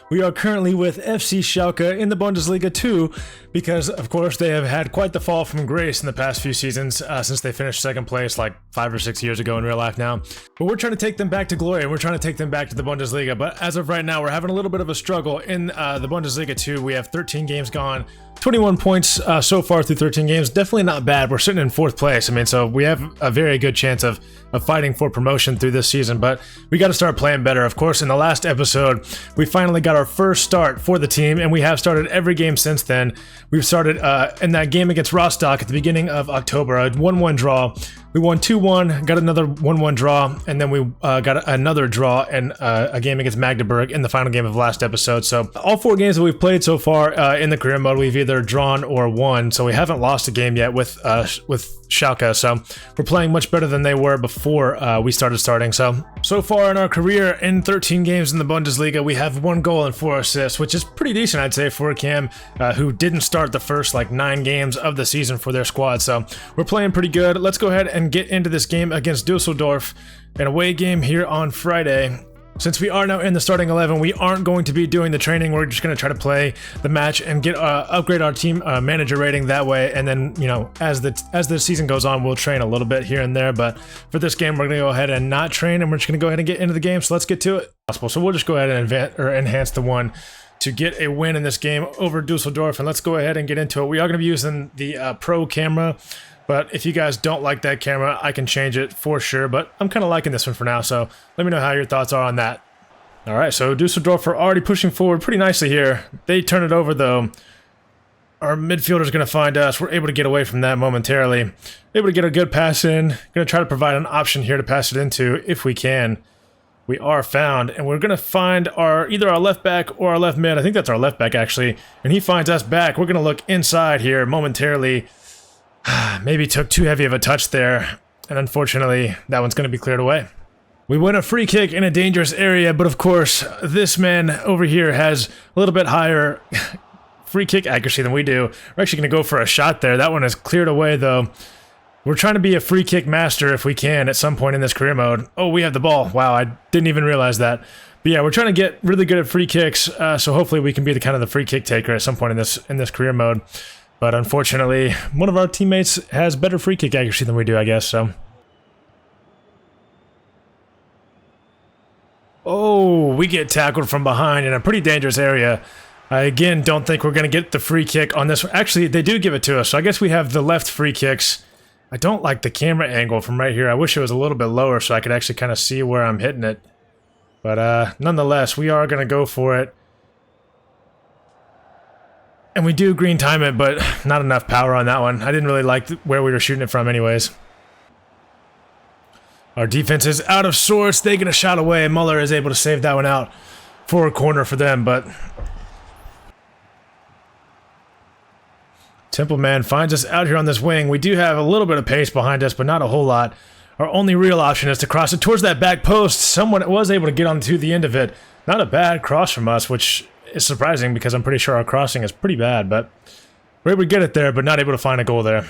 We are currently with FC Schalke in the Bundesliga 2 because, of course, they have had quite the fall from grace in the past few seasons since they finished second place like 5 or 6 years ago in real life now. But we're trying to take them back to glory and we're trying to take them back to the Bundesliga. But as of right now, we're having a little bit of a struggle in the Bundesliga 2. We have 13 games gone, 21 points so far through 13 games. Definitely not bad. We're sitting in 4th place. I mean, so we have a very good chance of fighting for promotion through this season, but we got to start playing better. Of course, in the last episode, we finally got our first start for the team, and we have started every game since then. We've started in that game against Rostock at the beginning of October, a 1-1 draw. We won 2-1, got another 1-1 draw, and then we got another draw in a game against Magdeburg in the final game of last episode. So all 4 games that we've played so far in the career mode, we've either drawn or won. So we haven't lost a game yet with Schalke. So we're playing much better than they were before we started starting. So far in our career, in 13 games in the Bundesliga, we have 1 goal and 4 assists, which is pretty decent, I'd say, for a Cam who didn't start the first 9 games of the season for their squad. So we're playing pretty good. Let's go ahead and get into this game against Dusseldorf, an away game here on Friday. Since we are now in the starting 11, we aren't going to be doing the training. We're just going to try to play the match and get upgrade our team manager rating that way. And then, you know, as the season goes on, we'll train a little bit here and there. But for this game, we're going to go ahead and not train, and we're just going to go ahead and get into the game. So let's get to it. So we'll just go ahead and enhance the 1 to get a win in this game over Dusseldorf. And let's go ahead and get into it. We are going to be using the Pro camera. But if you guys don't like that camera, I can change it for sure. But I'm kind of liking this one for now, so let me know how your thoughts are on that. All right, so Dusseldorf are already pushing forward pretty nicely here. They turn it over, though. Our midfielder's going to find us. We're able to get away from that momentarily. Able to get a good pass in. Going to try to provide an option here to pass it into if we can. We are found, and we're going to find either our left back or our left mid. I think that's our left back, actually. And he finds us back. We're going to look inside here momentarily. Maybe took too heavy of a touch there, and unfortunately, that one's going to be cleared away. We win a free kick in a dangerous area, but of course, this man over here has a little bit higher free kick accuracy than we do. We're actually going to go for a shot there. That one is cleared away, though. We're trying to be a free kick master if we can at some point in this career mode. Oh, we have the ball. Wow, I didn't even realize that. But yeah, we're trying to get really good at free kicks, so hopefully we can be the kind of the free kick taker at some point in this career mode. But unfortunately, one of our teammates has better free kick accuracy than we do, I guess, so. Oh, we get tackled from behind in a pretty dangerous area. I, again, don't think we're going to get the free kick on this one. Actually, they do give it to us, so I guess we have the left free kicks. I don't like the camera angle from right here. I wish it was a little bit lower so I could actually kind of see where I'm hitting it. But nonetheless, we are going to go for it. And we do green time it, but not enough power on that one. I didn't really like where we were shooting it from anyways. Our defense is out of sorts. They get a shot away. Muller is able to save that one out for a corner for them, but Templeman finds us out here on this wing. We do have a little bit of pace behind us, but not a whole lot. Our only real option is to cross it towards that back post. Someone was able to get onto the end of it. Not a bad cross from us, which is surprising because I'm pretty sure our crossing is pretty bad, but we're able to get it there, but not able to find a goal there.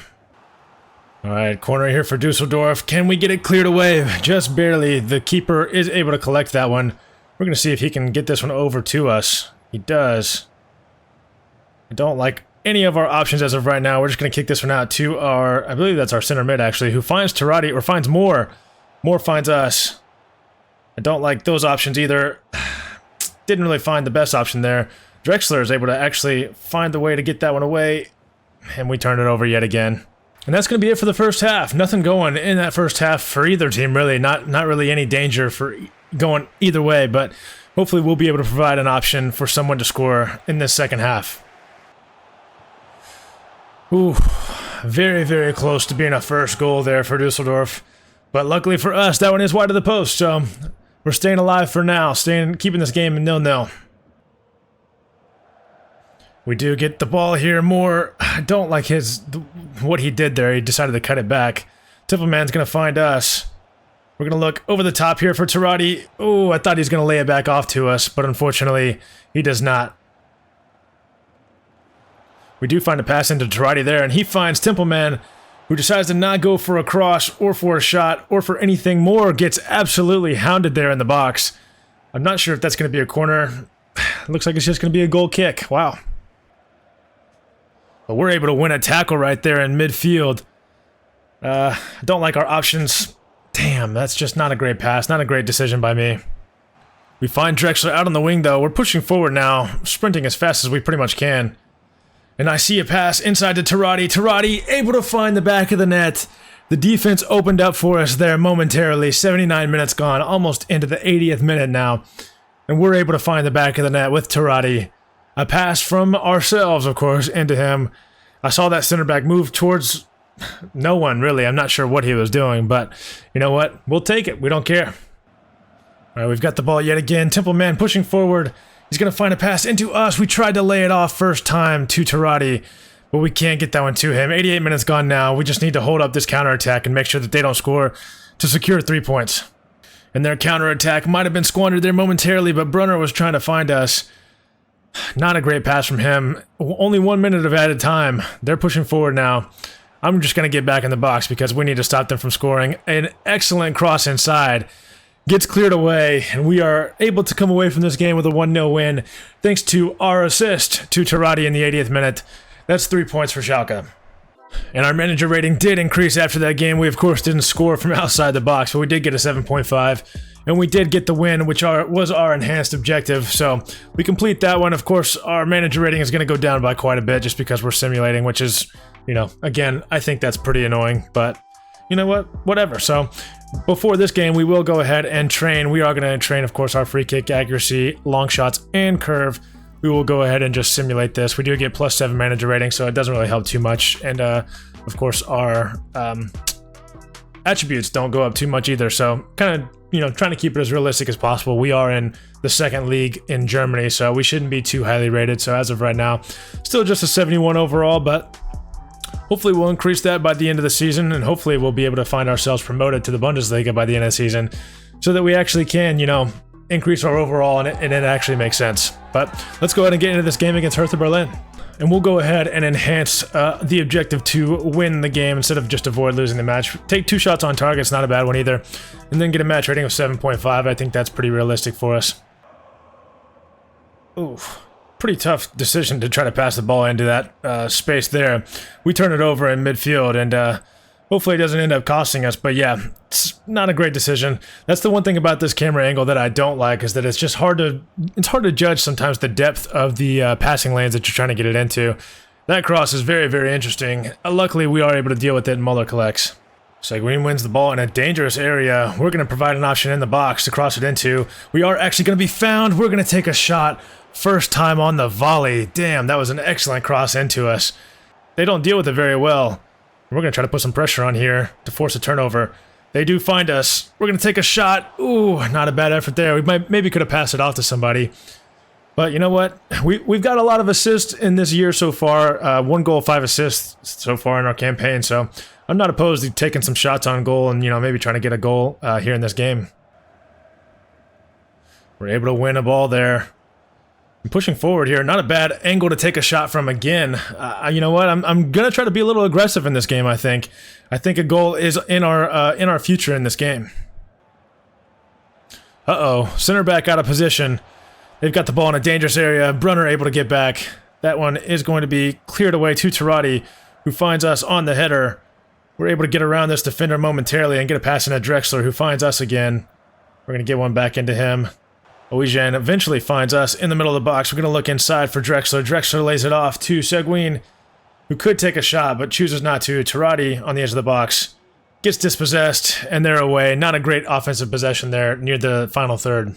All right, corner here for Dusseldorf. Can we get it cleared away? Just barely. The keeper is able to collect that one. We're going to see if he can get this one over to us. He does. I don't like any of our options as of right now. We're just going to kick this one out to I believe that's our center mid, actually, who finds Tarati, or finds Moore. Moore finds us. I don't like those options either. Didn't really find the best option there. Drexler is able to actually find the way to get that one away, and we turn it over yet again. And that's going to be it for the first half. Nothing going in that first half for either team, really. Not really any danger for going either way, but hopefully we'll be able to provide an option for someone to score in this second half. Ooh, very, very close to being a first goal there for Dusseldorf. But luckily for us, that one is wide of the post, so we're staying alive for now, keeping this game 0-0. We do get the ball here more. I don't like what he did there. He decided to cut it back. Tippleman's going to find us. We're going to look over the top here for Tarati. Oh, I thought he was going to lay it back off to us, but unfortunately, he does not. We do find a pass into Tarati there, and he finds Templeman, who decides to not go for a cross or for a shot or for anything more. Gets absolutely hounded there in the box. I'm not sure if that's going to be a corner. Looks like it's just going to be a goal kick. Wow. But we're able to win a tackle right there in midfield. Don't like our options. Damn, that's just not a great pass. Not a great decision by me. We find Drexler out on the wing, though. We're pushing forward now, sprinting as fast as we pretty much can. And I see a pass inside to Tarati. Tarati able to find the back of the net. The defense opened up for us there momentarily. 79 minutes gone, almost into the 80th minute now. And we're able to find the back of the net with Tarati. A pass from ourselves, of course, into him. I saw that center back move towards no one, really. I'm not sure what he was doing, but you know what? We'll take it. We don't care. All right, we've got the ball yet again. Templeman pushing forward. He's going to find a pass into us. We tried to lay it off first time to Tarati, but we can't get that one to him. 88 minutes gone now. We just need to hold up this counterattack and make sure that they don't score to secure 3 points. And their counterattack might have been squandered there momentarily, but Brunner was trying to find us. Not a great pass from him. Only 1 minute of added time. They're pushing forward now. I'm just going to get back in the box because we need to stop them from scoring. An excellent cross inside. Gets cleared away, and we are able to come away from this game with a 1-0 win thanks to our assist to Tarati in the 80th minute. That's 3 points for Schalke. And our manager rating did increase after that game. We, of course, didn't score from outside the box, but we did get a 7.5. And we did get the win, which was our enhanced objective. So we complete that one. Of course, our manager rating is going to go down by quite a bit just because we're simulating, which is, you know, again, I think that's pretty annoying. But you know what? Whatever. So before this game, we will go ahead and train. We are going to train, of course, our free kick accuracy, long shots, and curve. We will go ahead and just simulate this. We do get +7 manager rating, so it doesn't really help too much. And, of course, our attributes don't go up too much either. So kind of, you know, trying to keep it as realistic as possible. We are in the second league in Germany, so we shouldn't be too highly rated. So as of right now, still just a 71 overall, but hopefully we'll increase that by the end of the season, and hopefully we'll be able to find ourselves promoted to the Bundesliga by the end of the season so that we actually can, you know, increase our overall and it actually makes sense. But let's go ahead and get into this game against Hertha Berlin. And we'll go ahead and enhance the objective to win the game instead of just avoid losing the match. Take 2 shots on target, it's not a bad one either. And then get a match rating of 7.5. I think that's pretty realistic for us. Ooh, pretty tough decision to try to pass the ball into that space there. We turn it over in midfield, and hopefully it doesn't end up costing us. But yeah, it's not a great decision. That's the one thing about this camera angle that I don't like, is that it's just hard to judge sometimes the depth of the passing lanes that you're trying to get it into. That cross is very, very interesting. Luckily, we are able to deal with it, and Muller collects. Seguin wins the ball in a dangerous area. We're going to provide an option in the box to cross it into. We are actually going to be found. We're going to take a shot. First time on the volley. Damn, that was an excellent cross into us. They don't deal with it very well. We're going to try to put some pressure on here to force a turnover. They do find us. We're going to take a shot. Ooh, not a bad effort there. We maybe could have passed it off to somebody. But you know what? We've got a lot of assists in this year so far. 1 goal, 5 assists so far in our campaign. So I'm not opposed to taking some shots on goal and, you know, maybe trying to get a goal here in this game. We're able to win a ball there. I'm pushing forward here. Not a bad angle to take a shot from again. You know what? I'm gonna try to be a little aggressive in this game. I think a goal is in our future in this game. Center back out of position. They've got the ball in a dangerous area. Brunner able to get back. That one is going to be cleared away to Tarati, who finds us on the header. We're able to get around this defender momentarily and get a pass in at Drexler, who finds us again. We're going to get one back into him. Oijan eventually finds us in the middle of the box. We're going to look inside for Drexler. Drexler lays it off to Seguin, who could take a shot, but chooses not to. Tarati on the edge of the box gets dispossessed, and they're away. Not a great offensive possession there near the final third.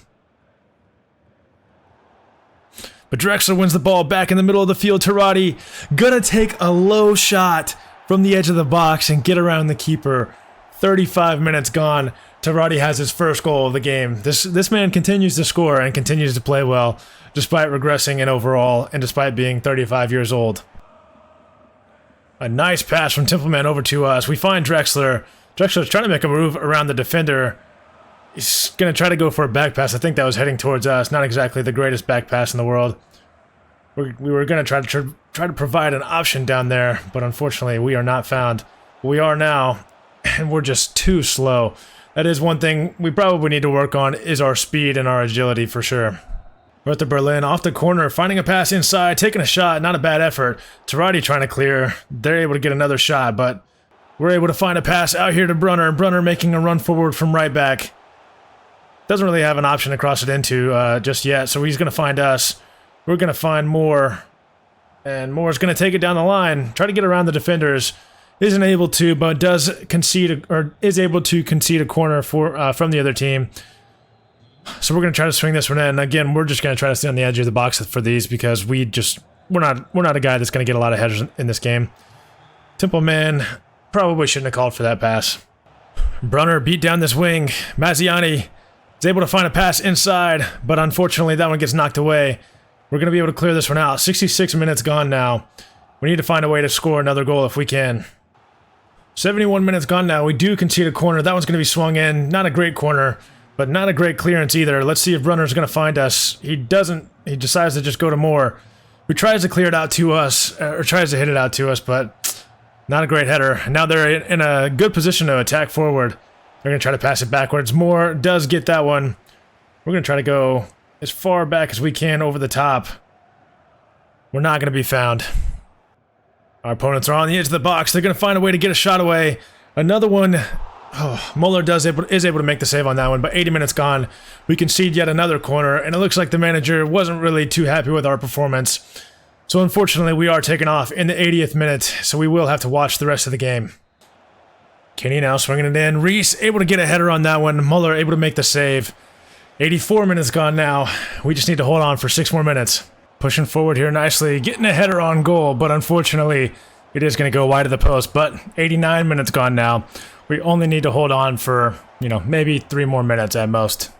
But Drexler wins the ball back in the middle of the field. Tarati gonna take a low shot from the edge of the box and get around the keeper. 35 minutes gone. Tarati has his first goal of the game. This man continues to score and continues to play well, despite regressing in overall and despite being 35 years old. A nice pass from Templeman over to us. We find Drexler. Drexler's trying to make a move around the defender. He's going to try to go for a back pass. I think that was heading towards us. Not exactly the greatest back pass in the world. We were going to try to provide an option down there, but unfortunately we are not found. We are now, and we're just too slow. That is one thing we probably need to work on, is our speed and our agility for sure. Hertha Berlin off the corner, finding a pass inside, taking a shot, not a bad effort. Tarati trying to clear. They're able to get another shot, but we're able to find a pass out here to Brunner. Brunner making a run forward from right back. Doesn't really have an option to cross it into just yet, so he's going to find us. We're going to find Moore, and Moore's going to take it down the line, try to get around the defenders. Isn't able to, but does concede, or is able to concede a corner for from the other team. So we're going to try to swing this one in. Again, we're just going to try to stay on the edge of the box for these because we're not a guy that's going to get a lot of headers in this game. Templeman probably shouldn't have called for that pass. Brunner beat down this wing. Mazziani is able to find a pass inside, but unfortunately that one gets knocked away. We're going to be able to clear this one out. 66 minutes gone now. We need to find a way to score another goal if we can. 71 minutes gone now. We do concede a corner. That one's going to be swung in. Not a great corner, but not a great clearance either. Let's see if Brunner's going to find us. He doesn't. He decides to just go to Moore, who tries to clear it out to us, or tries to hit it out to us, but not a great header. Now they're in a good position to attack forward. They're going to try to pass it backwards. Moore does get that one. We're going to try to go as far back as we can over the top. We're not going to be found. Our opponents are on the edge of the box. They're going to find a way to get a shot away. Another one. Oh, Muller is able to make the save on that one, but 80 minutes gone. We concede yet another corner, and it looks like the manager wasn't really too happy with our performance. So unfortunately, we are taken off in the 80th minute, so we will have to watch the rest of the game. Kenny now swinging it in. Reese able to get a header on that one. Muller able to make the save. 84 minutes gone now. We just need to hold on for 6 more minutes. Pushing forward here nicely, getting a header on goal, but unfortunately, it is going to go wide of the post. But 89 minutes gone now. We only need to hold on for, maybe 3 more minutes at most.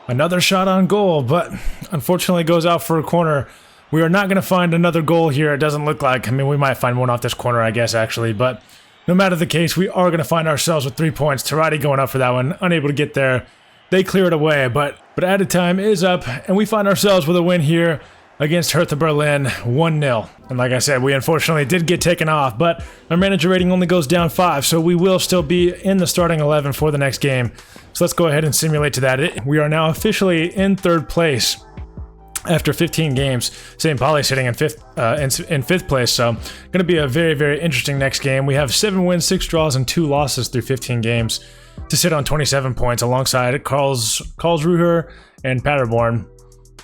Another shot on goal, but unfortunately goes out for a corner. We are not going to find another goal here, it doesn't look like. I mean, we might find one off this corner, I guess, actually. But no matter the case, we are going to find ourselves with 3 points. Tarati going up for that one, unable to get there. They clear it away, but added time is up, and we find ourselves with a win here against Hertha Berlin, 1-0. And like I said, we unfortunately did get taken off, but our manager rating only goes down 5, so we will still be in the starting 11 for the next game. So let's go ahead and simulate to that. We are now officially in 3rd place after 15 games. St. Pauli sitting in 5th place, so going to be a very, very interesting next game. We have 7 wins, 6 draws, and 2 losses through 15 games to sit on 27 points alongside Karlsruhe and Paderborn.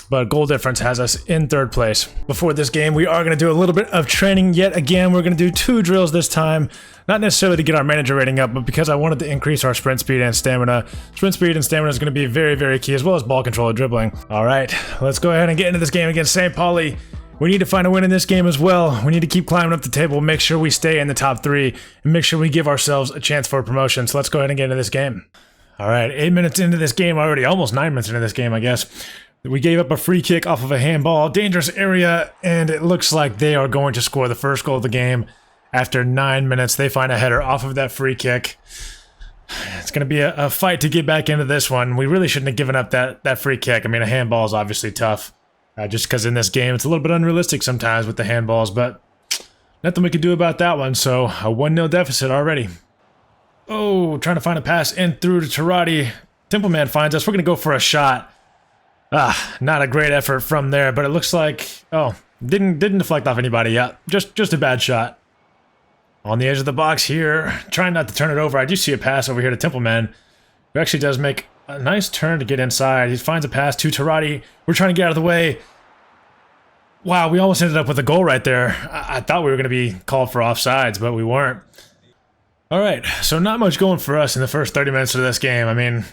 But goal difference has us in 3rd place. Before this game, we are going to do a little bit of training yet again. We're going to do 2 drills this time. Not necessarily to get our manager rating up, but because I wanted to increase our sprint speed and stamina. Sprint speed and stamina is going to be very, very key, as well as ball control and dribbling. All right, let's go ahead and get into this game against St. Pauli. We need to find a win in this game as well. We need to keep climbing up the table, make sure we stay in the top 3, and make sure we give ourselves a chance for a promotion. So let's go ahead and get into this game. All right, 8 minutes into this game already, almost 9 minutes into this game, I guess. We gave up a free kick off of a handball, dangerous area, and it looks like they are going to score the first goal of the game. After 9 minutes, they find a header off of that free kick. It's going to be a fight to get back into this one. We really shouldn't have given up that free kick. I mean, a handball is obviously tough. Just because in this game, it's a little bit unrealistic sometimes with the handballs, but nothing we could do about that one, so a 1-0 deficit already. Oh, trying to find a pass in through to Tarati. Templeman finds us. We're going to go for a shot. Not a great effort from there, but it looks like, didn't deflect off anybody yet. Just a bad shot. On the edge of the box here, trying not to turn it over. I do see a pass over here to Templeman, who actually does make a nice turn to get inside. He finds a pass to Tarati. We're trying to get out of the way. Wow, we almost ended up with a goal right there. I thought we were going to be called for offsides, but we weren't. All right, so not much going for us in the first 30 minutes of this game. I mean,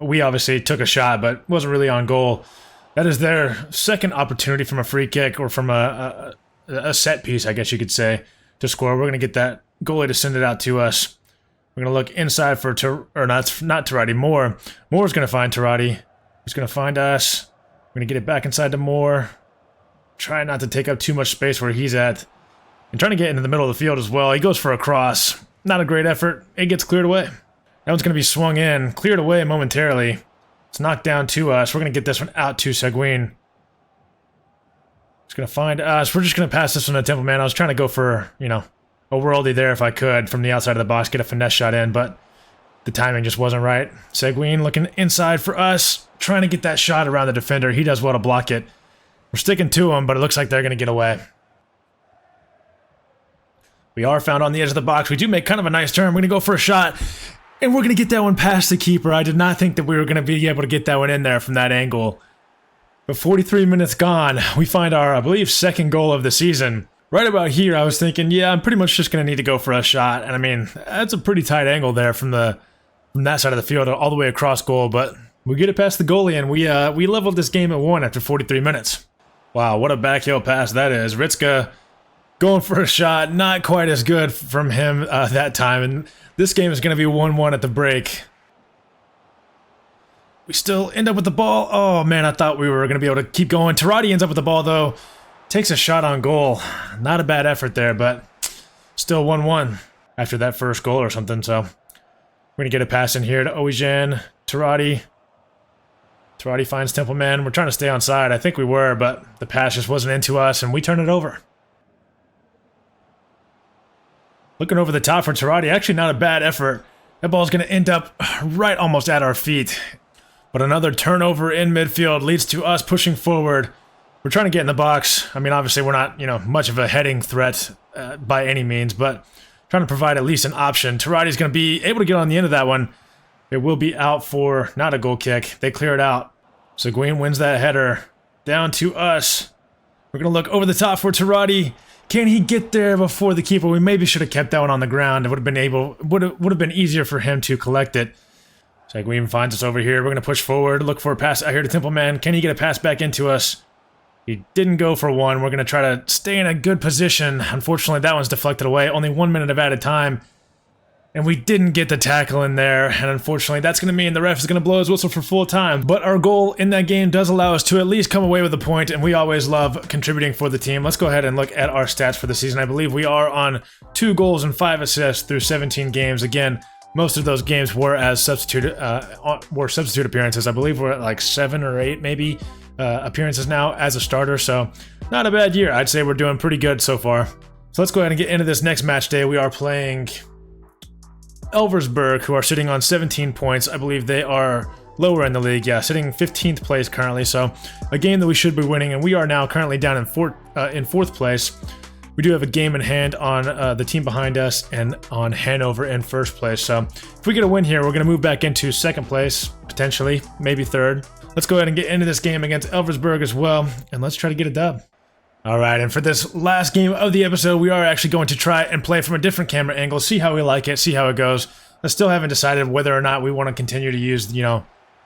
we obviously took a shot, but wasn't really on goal. That is their second opportunity from a free kick or from a set piece, I guess you could say, to score. We're going to get that goalie to send it out to us. We're going to look inside for, not Tarati, Moore. Moore's going to find Tarati. He's going to find us. We're going to get it back inside to Moore. Try not to take up too much space where he's at. And trying to get into the middle of the field as well. He goes for a cross. Not a great effort. It gets cleared away. That one's going to be swung in. Cleared away momentarily. It's knocked down to us. We're going to get this one out to Seguin. He's going to find us. We're just going to pass this one to Templeman. I was trying to go for, a worldie there if I could from the outside of the box, get a finesse shot in, but The timing just wasn't right. Seguin looking inside for us, trying to get that shot around the defender. He does well to block it. We're sticking to him, but it looks like they're going to get away. We are found on the edge of the box. We do make kind of a nice turn. We're going to go for a shot, and we're going to get that one past the keeper. I did not think that we were going to be able to get that one in there from that angle. But 43 minutes gone, we find our, I believe, second goal of the season. Right about here, I was thinking, yeah, I'm pretty much just going to need to go for a shot. And I mean, that's a pretty tight angle there from that side of the field all the way across goal. But we get it past the goalie, and we leveled this game at 1 after 43 minutes. Wow, what a backheel pass that is. Ritzka going for a shot, not quite as good from him that time. And this game is going to be 1-1 at the break. We still end up with the ball. Oh, man, I thought we were going to be able to keep going. Tarati ends up with the ball, though. Takes a shot on goal. Not a bad effort there, but still 1-1 after that first goal or something. So we're going to get a pass in here to Oijan. Tarati. Tarati finds Templeman. We're trying to stay on side. I think we were, but the pass just wasn't into us, and we turn it over. Looking over the top for Tarati. Actually, not a bad effort. That ball's going to end up right almost at our feet. But another turnover in midfield leads to us pushing forward. We're trying to get in the box. I mean, obviously, we're not, much of a heading threat by any means, but trying to provide at least an option. Tarati's going to be able to get on the end of that one. It will be out for not a goal kick. They clear it out. Seguin wins that header. Down to us. We're going to look over the top for Tarati. Can he get there before the keeper? We maybe should have kept that one on the ground. It would have been easier for him to collect it. Seguin finds us over here. We're going to push forward, look for a pass out here to Templeman. Can he get a pass back into us? He didn't go for one. We're going to try to stay in a good position. Unfortunately, that one's deflected away. Only 1 minute of added time. And we didn't get the tackle in there. And unfortunately, that's going to mean the ref is going to blow his whistle for full time. But our goal in that game does allow us to at least come away with a point. And we always love contributing for the team. Let's go ahead and look at our stats for the season. I believe we are on 2 goals and 5 assists through 17 games. Again, most of those games were as substitute appearances. I believe we're at like 7 or 8 maybe appearances now as a starter. So not a bad year. I'd say we're doing pretty good so far. So let's go ahead and get into this next match day. We are playing Elversberg, who are sitting on 17 points. I believe they are lower in the league. Yeah, sitting 15th place currently. So a game that we should be winning, and we are now currently down in fourth place. We do have a game in hand on the team behind us and on Hannover in first place. So if we get a win here, we're going to move back into second place, potentially, maybe third. Let's go ahead and get into this game against Elversberg as well, and let's try to get a dub. All right, and for this last game of the episode, we are actually going to try and play from a different camera angle, see how we like it, see how it goes. I still haven't decided whether or not we want to continue to use, the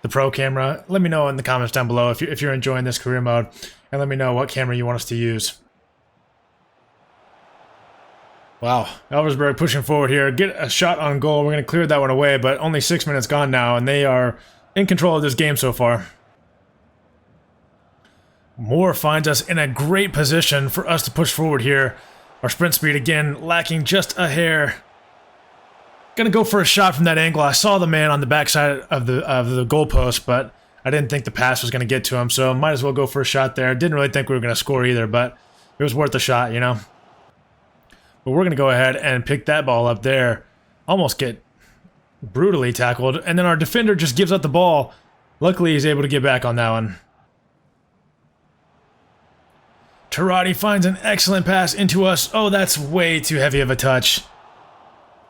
pro camera. Let me know in the comments down below if you're enjoying this career mode, and let me know what camera you want us to use. Wow, Elversberg pushing forward here. Get a shot on goal. We're going to clear that one away, but only 6 minutes gone now, and they are in control of this game so far. Moore finds us in a great position for us to push forward here. Our sprint speed, again, lacking just a hair. Going to go for a shot from that angle. I saw the man on the backside of the goalpost, but I didn't think the pass was going to get to him, so might as well go for a shot there. Didn't really think we were going to score either, but it was worth a shot, But we're going to go ahead and pick that ball up there. Almost get brutally tackled. And then our defender just gives up the ball. Luckily, he's able to get back on that one. Tarati finds an excellent pass into us. Oh, that's way too heavy of a touch.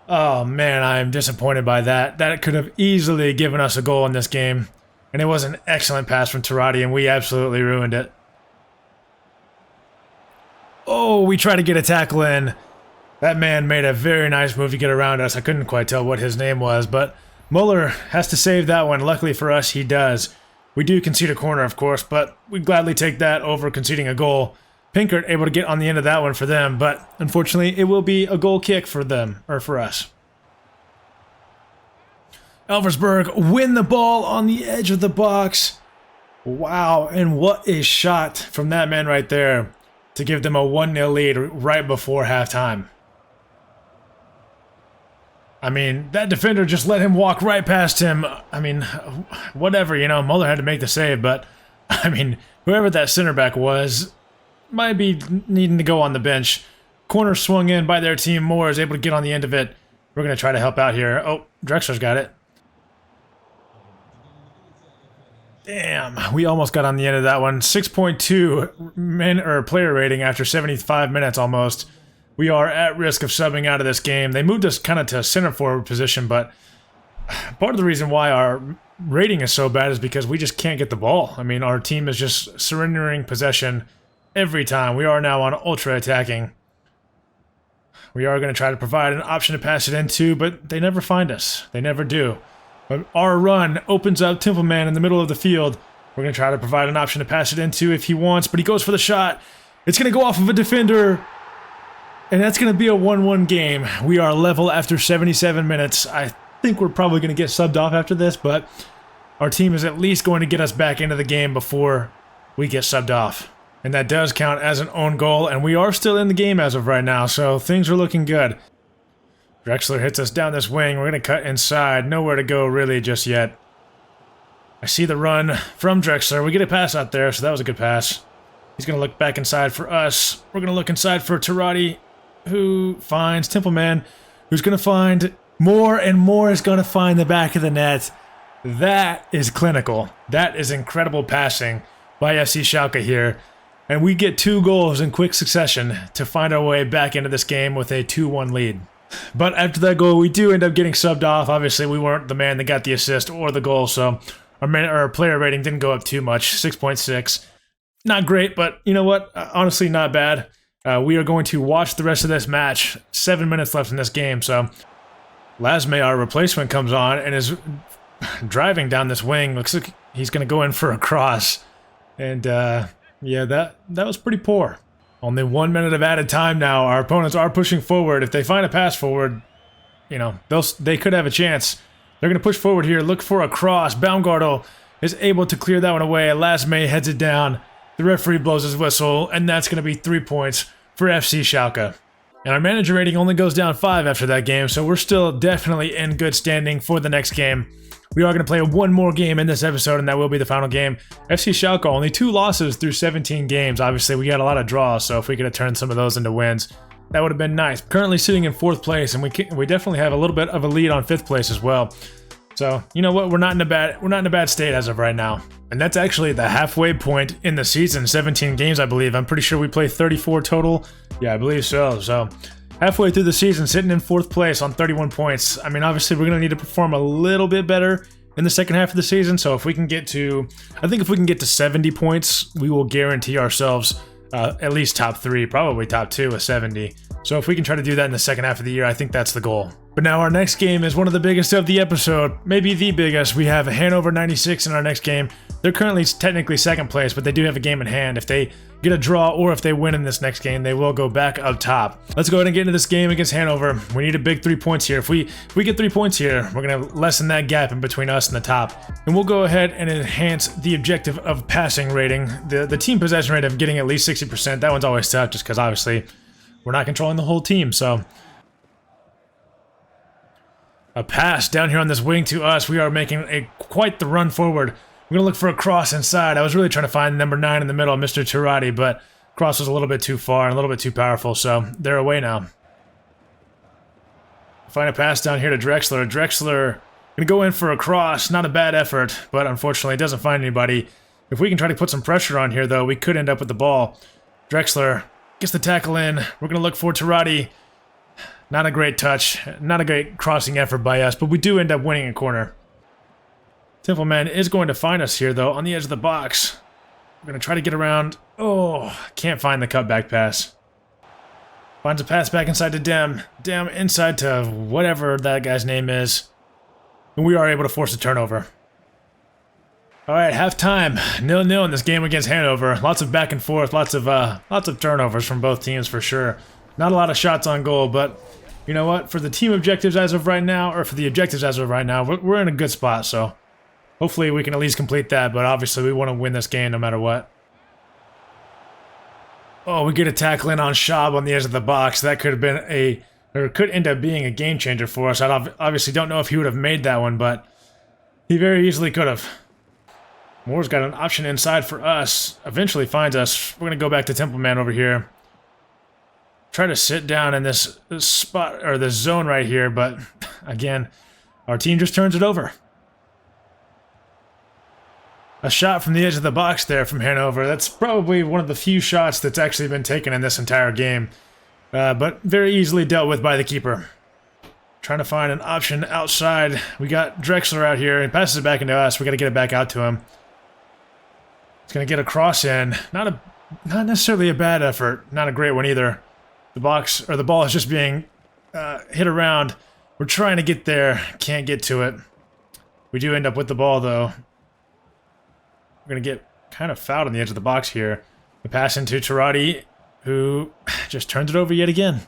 Oh, man, I'm disappointed by that. That could have easily given us a goal in this game. And it was an excellent pass from Tarati, and we absolutely ruined it. Oh, we tried to get a tackle in. That man made a very nice move to get around us. I couldn't quite tell what his name was, but Muller has to save that one. Luckily for us, he does. We do concede a corner, of course, but we'd gladly take that over conceding a goal. Pinkert able to get on the end of that one for them, but unfortunately, it will be a goal kick for them, or for us. Elversberg win the ball on the edge of the box. Wow, and what a shot from that man right there to give them a 1-0 lead right before halftime. I mean, that defender just let him walk right past him. I mean, whatever, Muller had to make the save, but, I mean, whoever that center back was might be needing to go on the bench. Corner swung in by their team. Moore is able to get on the end of it. We're going to try to help out here. Oh, Drexler's got it. Damn, we almost got on the end of that one. 6.2 player rating after 75 minutes almost. We are at risk of subbing out of this game. They moved us kind of to a center forward position, but part of the reason why our rating is so bad is because we just can't get the ball. I mean, our team is just surrendering possession every time. We are now on ultra attacking. We are going to try to provide an option to pass it into, but they never find us. They never do. But our run opens up Templeman in the middle of the field. We're going to try to provide an option to pass it into if he wants, but he goes for the shot. It's going to go off of a defender, and that's going to be a 1-1 game. We are level after 77 minutes. I think we're probably going to get subbed off after this, but our team is at least going to get us back into the game before we get subbed off. And that does count as an own goal, and we are still in the game as of right now, so things are looking good. Drexler hits us down this wing. We're going to cut inside. Nowhere to go really just yet. I see the run from Drexler. We get a pass out there, so that was a good pass. He's going to look back inside for us. We're going to look inside for Tarati, who finds Templeman, who's going to find more and more is going to find the back of the net. That is clinical. That is incredible passing by FC Schalke here. And we get 2 goals in quick succession to find our way back into this game with a 2-1 lead. But after that goal, we do end up getting subbed off. Obviously, we weren't the man that got the assist or the goal, so our player rating didn't go up too much, 6.6. Not great, but you know what? Honestly, not bad. We are going to watch the rest of this match. 7 minutes left in this game, so Lasme, our replacement, comes on and is driving down this wing. Looks like he's going to go in for a cross. And yeah, that was pretty poor. Only 1 minute of added time now. Our opponents are pushing forward. If they find a pass forward, you know, they could have a chance. They're going to push forward here, look for a cross. Baumgartel is able to clear that one away. Lasme heads it down. The referee blows his whistle, and that's going to be 3 points for FC Schalke. And our manager rating only goes down 5 after that game, so we're still definitely in good standing for the next game. We are going to play one more game in this episode, and that will be the final game. FC Schalke, only 2 losses through 17 games. Obviously, we got a lot of draws, so if we could have turned some of those into wins, that would have been nice. Currently sitting in 4th place, and we definitely have a little bit of a lead on 5th place as well. So, you know what? We're not in a bad state as of right now. And that's actually the halfway point in the season. 17 games, I believe. I'm pretty sure we play 34 total. Yeah, I believe so. So, halfway through the season, sitting in 4th place on 31 points. I mean, obviously, we're going to need to perform a little bit better in the second half of the season. So if we can get to, I think if we can get to 70 points, we will guarantee ourselves at least top 3, probably top 2 with 70. So if we can try to do that in the second half of the year, I think that's the goal. But now our next game is one of the biggest of the episode, maybe the biggest. We have Hannover 96 in our next game. They're currently technically 2nd place, but they do have a game in hand. If they get a draw or if they win in this next game, they will go back up top. Let's go ahead and get into this game against Hannover. We need a big 3 points here. If we get 3 points here, we're going to lessen that gap in between us and the top. And we'll go ahead and enhance the objective of passing rating. The team possession rate of getting at least 60%. That one's always tough just because obviously we're not controlling the whole team. So a pass down here on this wing to us. We are making quite the run forward. We're going to look for a cross inside. I was really trying to find number 9 in the middle, Mr. Turati, but cross was a little bit too far and a little bit too powerful, so they're away now. Find a pass down here to Drexler. Drexler going to go in for a cross. Not a bad effort, but unfortunately doesn't find anybody. If we can try to put some pressure on here, though, we could end up with the ball. Drexler gets the tackle in. We're going to look for Turati. Not a great touch. Not a great crossing effort by us, but we do end up winning a corner. Templeman is going to find us here, though, on the edge of the box. We're going to try to get around. Oh, can't find the cutback pass. Finds a pass back inside to Dem. Dem inside to whatever that guy's name is. And we are able to force a turnover. All right, halftime. 0-0 in this game against Hannover. Lots of back and forth. Lots of turnovers from both teams for sure. Not a lot of shots on goal, but you know what? For the team objectives as of right now, or for the objectives as of right now, we're in a good spot, so hopefully we can at least complete that, but obviously we want to win this game no matter what. Oh, we get a tackle in on Schaub on the edge of the box. That could have been could end up being a game changer for us. I obviously don't know if he would have made that one, but he very easily could have. Moore's got an option inside for us. Eventually finds us. We're going to go back to Templeman over here. Try to sit down in this spot, or this zone right here, but again, our team just turns it over. a shot from the edge of the box there from Hannover. That's probably one of the few shots that's actually been taken in this entire game. But very easily dealt with by the keeper. Trying to find an option outside. We got Drexler out here. He passes it back into us. We got to get it back out to him. He's going to get a cross in. Not necessarily a bad effort. Not a great one either. The ball is just being hit around. We're trying to get there. Can't get to it. We do end up with the ball, though. We're going to get kind of fouled on the edge of the box here. The pass into Tarati, who just turns it over yet again.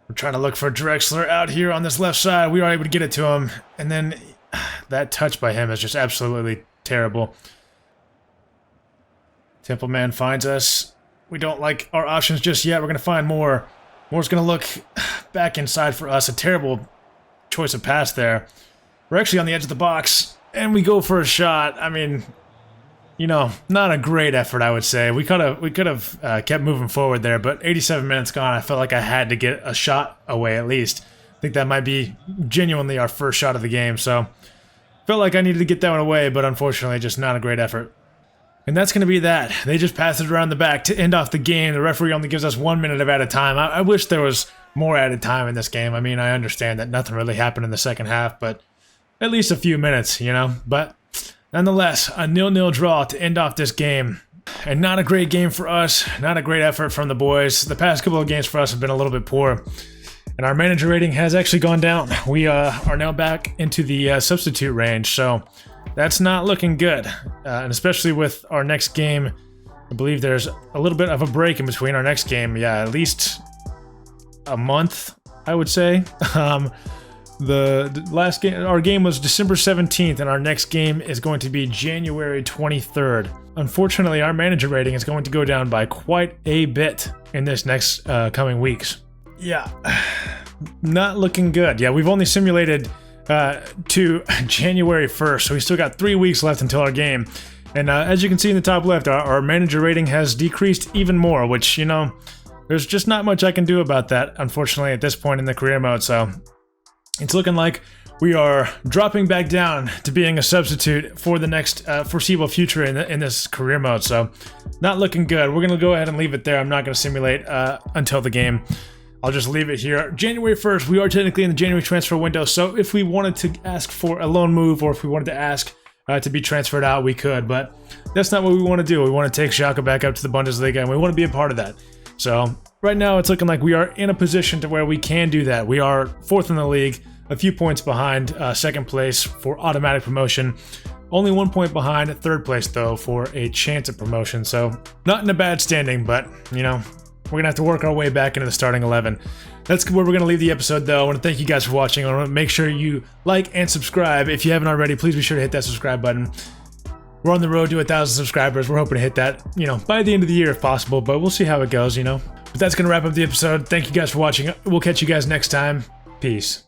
We're trying to look for Drexler out here on this left side. We are able to get it to him. And then that touch by him is just absolutely terrible. Templeman finds us. We don't like our options just yet. We're going to find more. Moore's going to look back inside for us. A terrible choice of pass there. We're actually on the edge of the box, and we go for a shot. I mean, you know, not a great effort, I would say. We could have kept moving forward there, but 87 minutes gone. I felt like I had to get a shot away at least. I think that might be genuinely our first shot of the game, so felt like I needed to get that one away, but unfortunately, just not a great effort. And that's going to be that. They just pass it around the back to end off the game. The referee only gives us 1 minute of added time. I wish there was more added time in this game. I mean, I understand that nothing really happened in the second half, but at least a few minutes, you know? But nonetheless, a 0-0 draw to end off this game. And not a great game for us. Not a great effort from the boys. The past couple of games for us have been a little bit poor. And our manager rating has actually gone down. We are now back into the substitute range, so that's not looking good. And especially with our next game, I believe there's a little bit of a break in between our next game. Yeah, at least a month, I would say. The last game, our game was December 17th, and our next game is going to be January 23rd. Unfortunately, our manager rating is going to go down by quite a bit in this next coming weeks. Yeah, not looking good. Yeah, we've only simulated to January 1st, so we still got 3 weeks left until our game. And as you can see in the top left, our manager rating has decreased even more, which, you know, there's just not much I can do about that, unfortunately, at this point in the career mode. So it's looking like we are dropping back down to being a substitute for the next foreseeable future in this career mode. So not looking good. We're going to go ahead and leave it there. I'm not going to simulate until the game. I'll just leave it here. January 1st, we are technically in the January transfer window, so if we wanted to ask for a loan move or if we wanted to ask to be transferred out, we could, but that's not what we want to do. We want to take Schalke back up to the Bundesliga, and we want to be a part of that. So right now, it's looking like we are in a position to where we can do that. We are 4th in the league, a few points behind second place for automatic promotion. Only 1 point behind 3rd place, though, for a chance at promotion. So not in a bad standing, but, you know, we're going to have to work our way back into the starting 11. That's where we're going to leave the episode, though. I want to thank you guys for watching. I want to make sure you like and subscribe. If you haven't already, please be sure to hit that subscribe button. We're on the road to 1,000 subscribers. We're hoping to hit that, you know, by the end of the year if possible, but we'll see how it goes, you know. But that's going to wrap up the episode. Thank you guys for watching. We'll catch you guys next time. Peace.